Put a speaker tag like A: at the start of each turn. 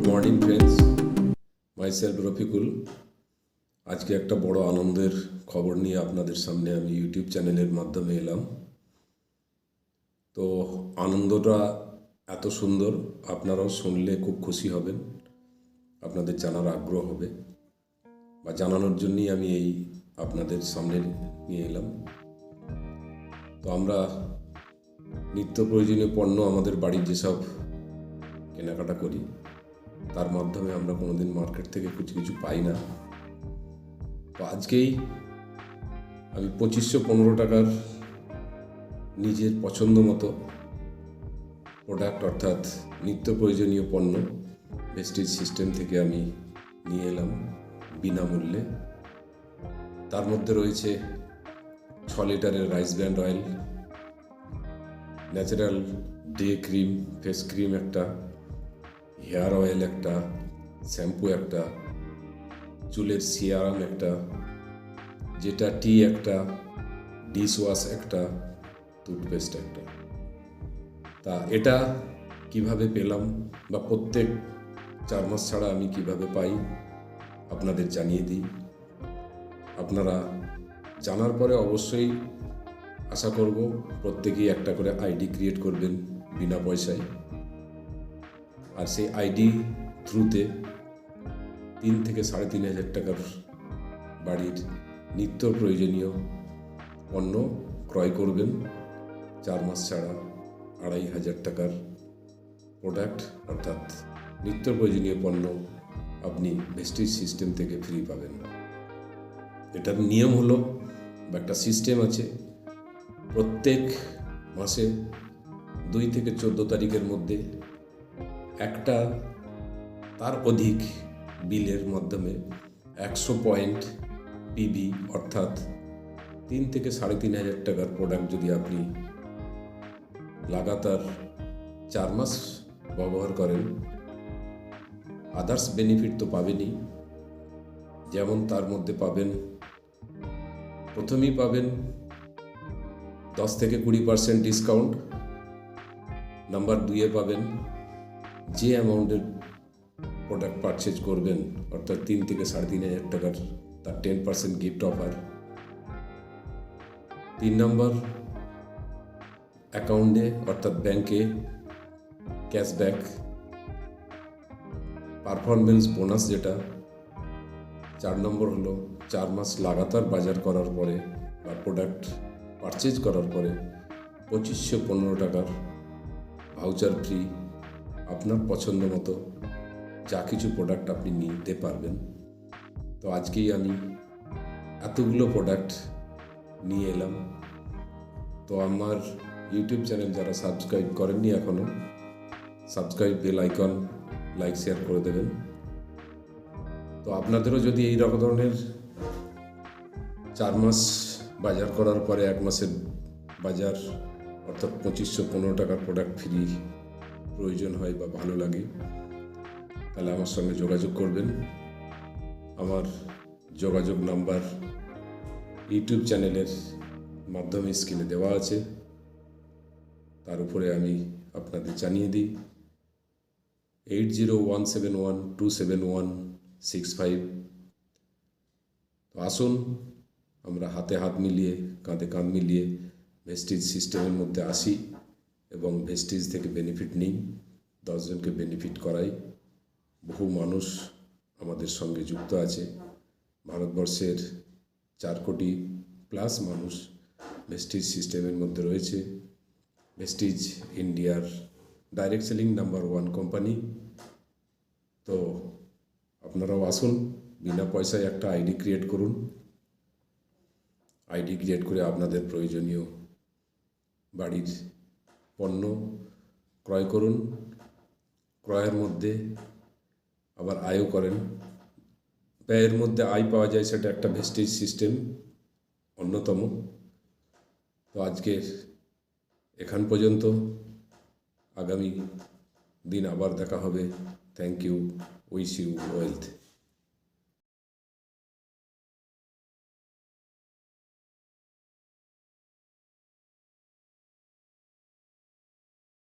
A: Morning friends, myself Rafiqul. আজকে একটা বড় আনন্দের খবর নিয়ে আপনাদের সামনে আমি ইউটিউব চ্যানেলের মাধ্যমে এলাম। তো আনন্দটা এত সুন্দর, আপনারাও শুনলে খুব খুশি হবেন, আপনাদের জানার আগ্রহ হবে বা জানানোর জন্যই আমি এই আপনাদের সামনে নিয়ে এলাম। তো আমরা নিত্য প্রয়োজনীয় পণ্য আমাদের বাড়ির যেসব কেনাকাটা করি তার মাধ্যমে আমরা কোনোদিন মার্কেট থেকে কিছু পাই না। তো আজকেই আমি 2515 টাকার নিজের পছন্দ মতো প্রোডাক্ট অর্থাৎ নিত্য প্রয়োজনীয় পণ্য ভেস্টিজ সিস্টেম থেকে আমি নিয়ে এলাম বিনামূল্যে। তার মধ্যে রয়েছে 6 লিটারের rice brand oil, natural day cream, face cream একটা, হেয়ার অয়েল একটা, শ্যাম্পু একটা, চুলের সিরাম একটা, যেটা টি একটা, ডিশ ওয়াশ একটা, টুথপেস্ট একটা। তা এটা কিভাবে পেলাম বা প্রত্যেক 4 মাস ছাড়া আমি কিভাবে পাই আপনাদের জানিয়ে দিই। আপনারা জানার পরে অবশ্যই আশা করব প্রত্যেকেই একটা করে আইডি ক্রিয়েট করবেন বিনা পয়সায়। আর সেই আইডি থ্রুতে 3 থেকে 3,500 টাকার বাড়ির নিত্য প্রয়োজনীয় পণ্য ক্রয় করবেন। 4 মাস ছাড়া 2,500 টাকার প্রোডাক্ট অর্থাৎ নিত্য প্রয়োজনীয় পণ্য আপনি ভেস্টিজ সিস্টেম থেকে ফ্রি পাবেন। এটার নিয়ম হলো বা একটা সিস্টেম আছে, প্রত্যেক মাসে 2 থেকে 14 তারিখের মধ্যে একটা তার অধিক বিলের মাধ্যমে 100 পয়েন্ট পিবি অর্থাৎ 3 থেকে 3,500 টাকার প্রোডাক্ট যদি আপনি লাগাতার 4 মাস ব্যবহার করেন, আদার্স বেনিফিট তো পাবেনই। যেমন তার মধ্যে পাবেন, প্রথমেই পাবেন 10 থেকে 20% ডিসকাউন্ট। নাম্বার 2-এ পাবেন যে অ্যামাউন্টের প্রোডাক্ট পারচেজ করবেন অর্থাৎ 3 থেকে 3,500 টাকার, তার 10% গিফট অফার। 3 নম্বর, অ্যাকাউন্টে অর্থাৎ ব্যাংকে ক্যাশব্যাক, পারফরমেন্স বোনাস যেটা। 4 নম্বর হলো 4 মাস লাগাতার বাজার করার পরে বা প্রোডাক্ট পারচেজ করার পরে 2515 টাকার ভাউচার ফ্রি। আপনার পছন্দ মতো যা কিছু প্রোডাক্ট আপনি নিতে পারবেন। তো আজকেই আমি এতগুলো প্রোডাক্ট নিয়ে এলাম। তো আমার ইউটিউব চ্যানেল যারা সাবস্ক্রাইব করেননি এখনও, subscribe, bell icon, like, share করে দেবেন। তো আপনাদেরও যদি এই রকম ধরনের 4 মাস বাজার করার পরে 1 মাসের বাজার অর্থাৎ 2515 টাকার প্রোডাক্ট ফ্রি প্রয়োজন হয় বা ভালো লাগে, তাহলে আমার সঙ্গে যোগাযোগ করবেন। আমার যোগাযোগ নাম্বার ইউটিউব চ্যানেলের মাধ্যমে স্ক্রিনে দেওয়া আছে, তার উপরে আমি আপনাদের জানিয়ে দিই 8017127165। তো আসুন আমরা হাতে হাত মিলিয়ে, কাঁধে কাঁধ মিলিয়ে ভেস্টিজ সিস্টেমের মধ্যে আসি এবং ভেস্টিজ থেকে বেনিফিট নিই, 10 জনকে বেনিফিট করাই। বহু মানুষ আমাদের সঙ্গে যুক্ত আছে। ভারতবর্ষের 4 কোটি প্লাস মানুষ ভেস্টিজ সিস্টেমের মধ্যে রয়েছে। ভেস্টিজ ইন্ডিয়ার ডাইরেক্ট সেলিং নাম্বার 1 কোম্পানি। তো আপনারাও আসুন, বিনা পয়সায় একটা আইডি ক্রিয়েট করুন। আইডি ক্রিয়েট করে আপনাদের প্রয়োজনীয় বাড়ির পণ্য ক্রয় করুন। ক্রয়ের মধ্যে আবার আয়ও করেন। ব্যয়ের মধ্যে আয় পাওয়া যায়, সেটা একটা ভেস্টিজ সিস্টেম অন্যতম। তো আজকের এখান পর্যন্ত, আগামী দিন আবার দেখা হবে। Thank you, wish you wealth.